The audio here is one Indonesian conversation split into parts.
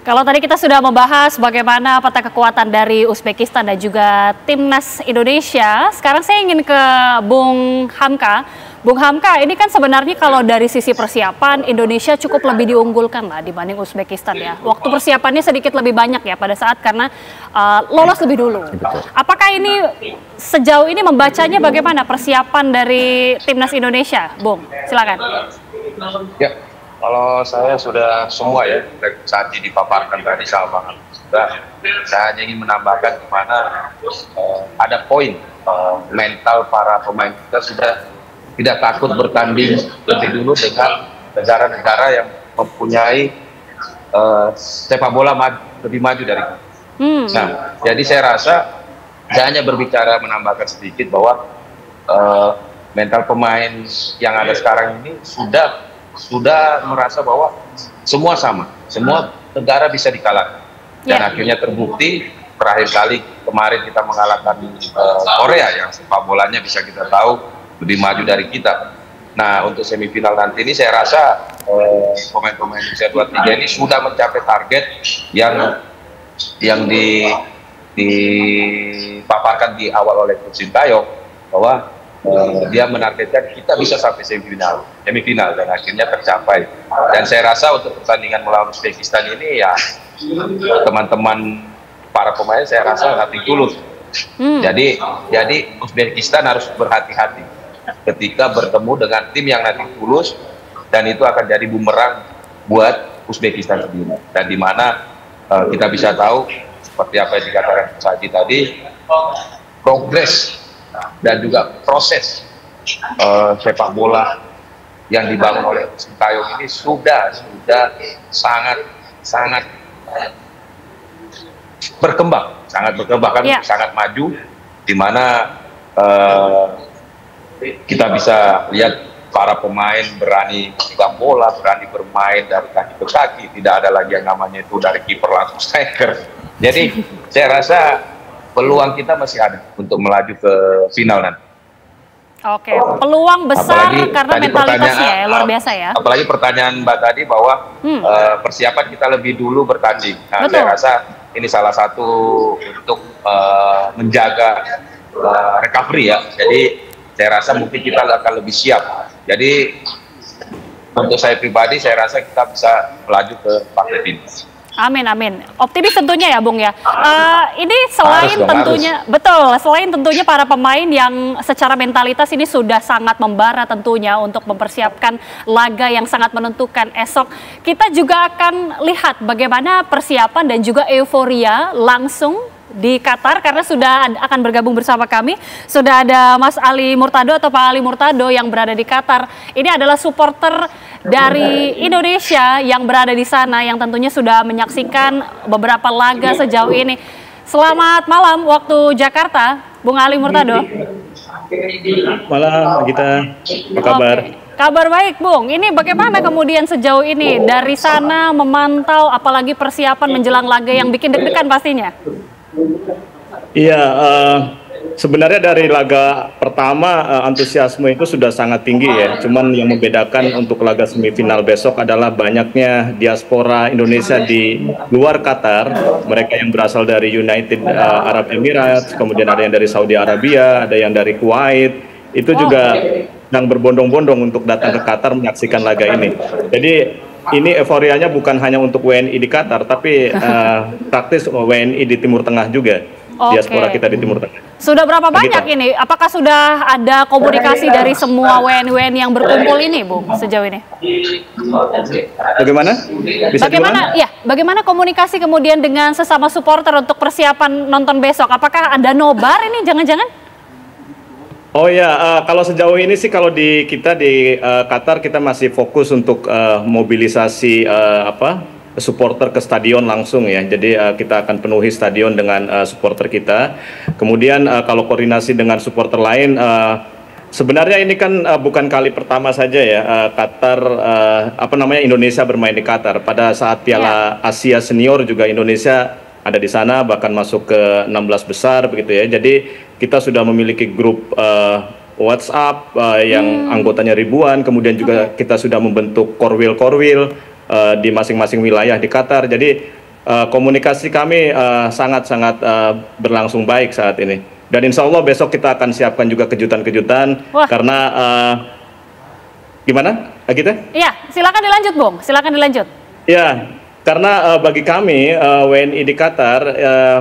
Kalau tadi kita sudah membahas bagaimana peta kekuatan dari Uzbekistan dan juga timnas Indonesia, sekarang saya ingin ke Bung Hamka. Bung Hamka, ini kan sebenarnya kalau dari sisi persiapan Indonesia cukup lebih diunggulkan lah dibanding Uzbekistan ya. Waktu persiapannya sedikit lebih banyak ya pada saat karena lolos lebih dulu. Apakah ini sejauh ini membacanya bagaimana persiapan dari timnas Indonesia, Bung? Silakan. Ya, kalau saya sudah semua ya saat ini dipaparkan tadi sama Bang. Saya hanya ingin menambahkan kemana ada poin mental para pemain kita sudah tidak takut bertanding lebih dulu dengan negara-negara yang mempunyai sepak bola lebih maju dari kita. Nah, jadi saya rasa saya hanya berbicara menambahkan sedikit bahwa mental pemain yang ada sekarang ini sudah merasa bahwa semua sama, semua negara bisa dikalahkan. Dan akhirnya terbukti terakhir kali kemarin kita mengalahkan Korea yang sepak bolanya bisa kita tahu lebih maju dari kita. Nah, untuk semifinal nanti ini saya rasa pemain-pemain usia 23 ini sudah mencapai target yang dipaparkan di awal oleh Coach Sintayong bahwa dia menargetkan kita bisa sampai semifinal dan akhirnya tercapai. Dan saya rasa untuk pertandingan melawan Uzbekistan ini ya teman-teman para pemain saya rasa hati tulus. Jadi Uzbekistan harus berhati-hati ketika bertemu dengan tim yang nanti tulus, dan itu akan jadi bumerang buat Uzbekistan sendiri. Dan di mana kita bisa tahu seperti apa yang dikatakan Saji tadi, progres dan juga proses sepak bola yang dibangun oleh Sintayong ini sudah sangat berkembang, kan sangat maju, di mana kita bisa lihat para pemain berani pegang bola, berani bermain dari kaki ke kaki, tidak ada lagi yang namanya itu dari kiper langsung striker. Jadi saya rasa peluang kita masih ada untuk melaju ke final nanti. Oke, peluang besar apalagi, karena mentalitasnya ya, luar biasa ya. Apalagi pertanyaan Mbak tadi bahwa persiapan kita lebih dulu bertanding. Nah, saya rasa ini salah satu untuk menjaga recovery ya. Jadi saya rasa mungkin kita akan lebih siap. Jadi untuk saya pribadi, saya rasa kita bisa melaju ke partai final. Amin, amin. Optimis tentunya ya, Bung ya. Ini selain selain tentunya para pemain yang secara mentalitas ini sudah sangat membara tentunya untuk mempersiapkan laga yang sangat menentukan esok. Kita juga akan lihat bagaimana persiapan dan juga euforia langsung di Qatar, karena sudah akan bergabung bersama kami. Sudah ada Mas Ali Murtado atau Pak Ali Murtado yang berada di Qatar. Ini adalah supporter dari Indonesia yang berada di sana, yang tentunya sudah menyaksikan beberapa laga sejauh ini. Selamat malam waktu Jakarta, Bung Ali Murtado. Malam, Gita. Apa kabar? Kabar baik, Bung. Ini bagaimana kemudian sejauh ini dari sana memantau, apalagi persiapan menjelang laga yang bikin deg-degan pastinya? Iya, sebenarnya dari laga pertama antusiasme itu sudah sangat tinggi ya. Cuman yang membedakan untuk laga semifinal besok adalah banyaknya diaspora Indonesia di luar Qatar. Mereka yang berasal dari United Arab Emirates, kemudian ada yang dari Saudi Arabia, ada yang dari Kuwait. Itu juga yang berbondong-bondong untuk datang ke Qatar menyaksikan laga ini. Jadi ini euforianya bukan hanya untuk WNI di Qatar, tapi praktis WNI di Timur Tengah juga, diaspora kita di Timur Tengah. Sudah berapa banyak ini? Apakah sudah ada komunikasi dari semua WNI yang berkumpul ini, Bung, sejauh ini? Bagaimana? Bagaimana komunikasi kemudian dengan sesama supporter untuk persiapan nonton besok? Apakah ada nobar ini, jangan-jangan? Oh ya, kalau sejauh ini sih kalau kita di Qatar kita masih fokus untuk mobilisasi supporter ke stadion langsung ya. Jadi kita akan penuhi stadion dengan supporter kita. Kemudian kalau koordinasi dengan supporter lain, sebenarnya ini kan bukan kali pertama saja ya Qatar Indonesia bermain di Qatar. Pada saat Piala Asia Senior juga Indonesia ada di sana, bahkan masuk ke 16 besar begitu ya. Jadi kita sudah memiliki grup WhatsApp yang anggotanya ribuan, kemudian juga kita sudah membentuk korwil di masing-masing wilayah di Qatar. Jadi komunikasi kami sangat-sangat berlangsung baik saat ini. Dan insya Allah besok kita akan siapkan juga kejutan-kejutan karena gimana, Agita? Iya, silakan dilanjut, Bung. Silakan dilanjut. Ya, karena bagi kami WNI di Qatar,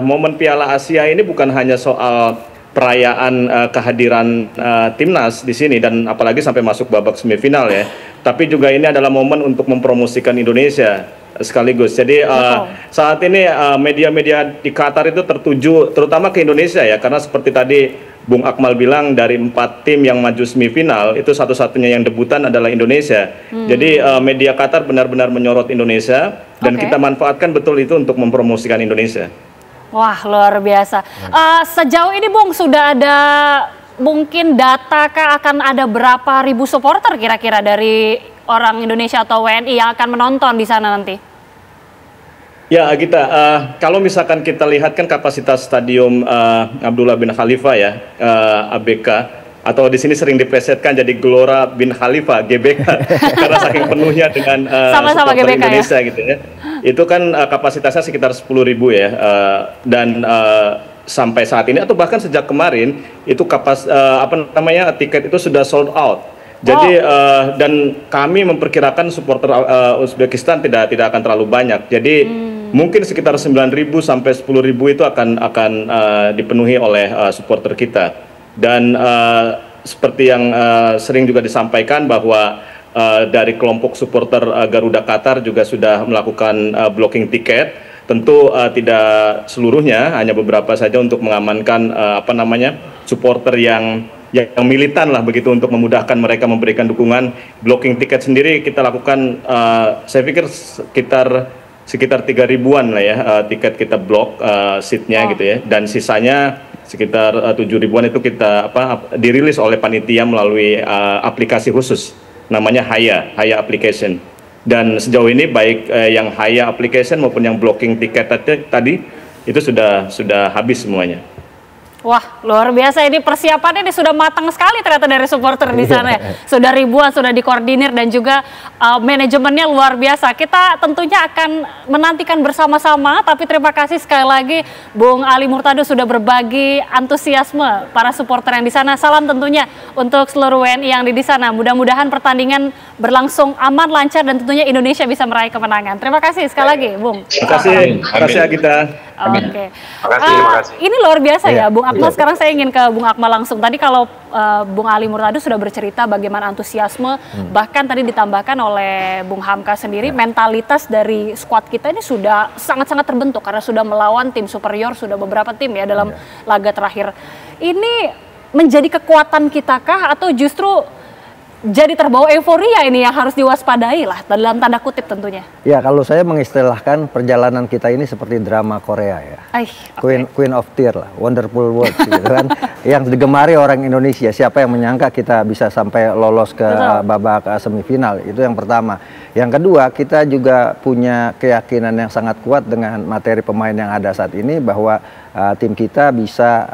momen Piala Asia ini bukan hanya soal perayaan kehadiran timnas di sini dan apalagi sampai masuk babak semifinal ya, tapi juga ini adalah momen untuk mempromosikan Indonesia sekaligus. Jadi saat ini media-media di Qatar itu tertuju terutama ke Indonesia ya, karena seperti tadi Bung Akmal bilang dari 4 tim yang maju semifinal itu satu-satunya yang debutan adalah Indonesia. Jadi media Qatar benar-benar menyorot Indonesia dan kita manfaatkan betul itu untuk mempromosikan Indonesia. Wah, luar biasa. Sejauh ini Bung sudah ada mungkin data kah akan ada berapa ribu supporter kira-kira dari orang Indonesia atau WNI yang akan menonton di sana nanti? Ya, Agita, kalau misalkan kita lihat kan kapasitas stadium Abdullah bin Khalifa ya, ABK, atau di sini sering diplesetkan jadi Gelora bin Khalifa, GBK, karena saking penuhnya dengan sama-sama supporter GBK Indonesia ya? gitu ya. Itu kan kapasitasnya sekitar 10.000 ya, dan sampai saat ini atau bahkan sejak kemarin itu tiket itu sudah sold out. Jadi dan kami memperkirakan supporter Uzbekistan tidak akan terlalu banyak. Jadi mungkin sekitar 9.000 sampai 10.000 itu akan dipenuhi oleh supporter kita. Dan seperti yang sering juga disampaikan bahwa dari kelompok supporter Garuda Qatar juga sudah melakukan blocking tiket. Tentu tidak seluruhnya, hanya beberapa saja untuk mengamankan supporter yang militan lah begitu, untuk memudahkan mereka memberikan dukungan. Blocking tiket sendiri kita lakukan, saya pikir sekitar 3.000-an lah ya, tiket kita blok seatnya gitu ya, dan sisanya sekitar 7.000-an itu kita dirilis oleh panitia melalui aplikasi khusus namanya Haya Application. Dan sejauh ini baik yang Haya Application maupun yang blocking tiket tadi itu sudah habis semuanya. Wah, luar biasa, ini persiapannya ini sudah matang sekali ternyata dari supporter di sana ya. Sudah ribuan, sudah dikoordinir dan juga manajemennya luar biasa. Kita tentunya akan menantikan bersama-sama, tapi terima kasih sekali lagi Bung Ali Murtado sudah berbagi antusiasme para supporter yang di sana. Salam tentunya untuk seluruh WNI yang di sana. Mudah-mudahan pertandingan berlangsung aman, lancar, dan tentunya Indonesia bisa meraih kemenangan. Terima kasih sekali lagi, Bung. Terima kasih Agita. Oke. Terima kasih. Ini luar biasa ya, Bung Akmal. Sekarang saya ingin ke Bung Akmal langsung. Tadi kalau Bung Ali Murtado sudah bercerita bagaimana antusiasme, bahkan tadi ditambahkan oleh Bung Hamka sendiri, mentalitas dari skuad kita ini sudah sangat-sangat terbentuk karena sudah melawan tim superior, sudah beberapa tim ya dalam laga terakhir. Ini menjadi kekuatan kita kah atau justru jadi terbawa euforia ini yang harus diwaspadai lah dalam tanda kutip tentunya? Ya, kalau saya mengistilahkan perjalanan kita ini seperti drama Korea ya. Queen of Tears lah, Wonderful World gitu kan. Yang digemari orang Indonesia. Siapa yang menyangka kita bisa sampai lolos ke babak semifinal, itu yang pertama. Yang kedua, kita juga punya keyakinan yang sangat kuat dengan materi pemain yang ada saat ini bahwa tim kita bisa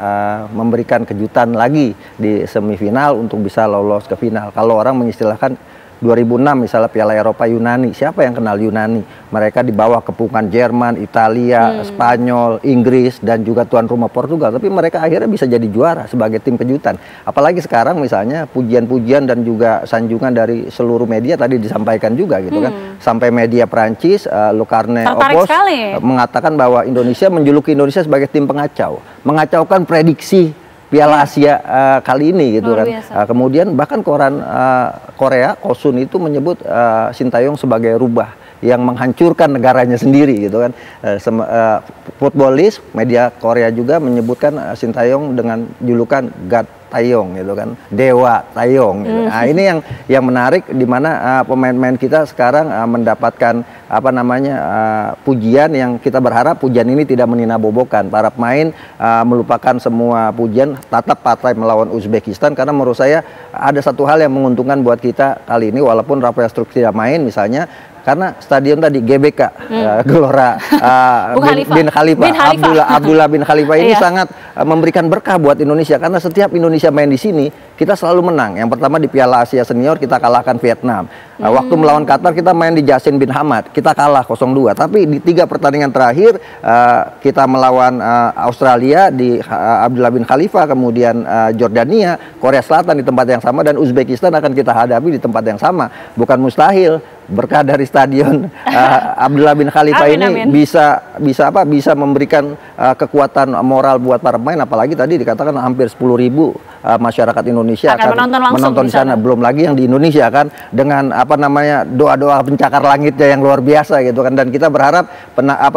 memberikan kejutan lagi di semifinal untuk bisa lolos ke final. Kalau orang mengistilahkan 2006 misalnya Piala Eropa Yunani, siapa yang kenal Yunani? Mereka di bawah kepungan Jerman, Italia, Spanyol, Inggris, dan juga tuan rumah Portugal. Tapi mereka akhirnya bisa jadi juara sebagai tim kejutan. Apalagi sekarang misalnya pujian-pujian dan juga sanjungan dari seluruh media tadi disampaikan juga gitu kan. Sampai media Prancis, Lucarne Opos mengatakan bahwa Indonesia menjuluki Indonesia sebagai tim pengacau. Mengacaukan prediksi Piala Asia kali ini gitu kan. Kemudian bahkan koran Korea, Kosun itu menyebut Sintayong sebagai rubah yang menghancurkan negaranya sendiri gitu kan. Footballis, media Korea juga menyebutkan Sintayong dengan julukan God Taeyong gitu kan, Dewa Taeyong gitu. Nah, ini yang menarik di mana pemain-pemain kita sekarang mendapatkan pujian yang kita berharap pujian ini tidak meninabobokan. Para pemain melupakan semua pujian, tatap partai melawan Uzbekistan, karena menurut saya ada satu hal yang menguntungkan buat kita kali ini, walaupun Rafael Struijk tidak main misalnya. Karena stadion tadi GBK, Gelora bin Khalifah, Abdullah bin Khalifah ini sangat memberikan berkah buat Indonesia, karena setiap Indonesia main di sini kita selalu menang. Yang pertama di Piala Asia Senior kita kalahkan Vietnam. Waktu melawan Qatar kita main di Jassin bin Hamad, kita kalah 0-2. Tapi di 3 pertandingan terakhir kita melawan Australia di Abdullah bin Khalifah, kemudian Jordania, Korea Selatan di tempat yang sama, dan Uzbekistan akan kita hadapi di tempat yang sama. Bukan mustahil berkah dari stadion Abdullah bin Khalifah ini bisa memberikan kekuatan moral buat para pemain, apalagi tadi dikatakan hampir 10.000 masyarakat Indonesia akan menonton di sana. Belum lagi yang di Indonesia kan, dengan doa-doa pencakar langitnya yang luar biasa gitu kan, dan kita berharap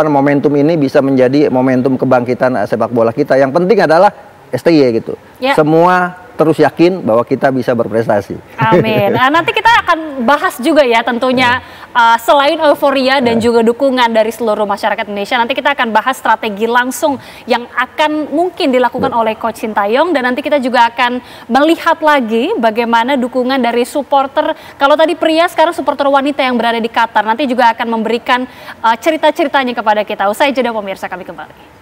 momentum ini bisa menjadi momentum kebangkitan sepak bola kita. Yang penting adalah STY gitu. Semua terus yakin bahwa kita bisa berprestasi. Amin. Nah, nanti kita akan bahas juga ya tentunya selain euforia dan juga dukungan dari seluruh masyarakat Indonesia, nanti kita akan bahas strategi langsung yang akan mungkin dilakukan oleh Coach Sintayong, dan nanti kita juga akan melihat lagi bagaimana dukungan dari supporter. Kalau tadi pria, sekarang supporter wanita yang berada di Qatar nanti juga akan memberikan cerita-ceritanya kepada kita. Usai jeda pemirsa, kami kembali.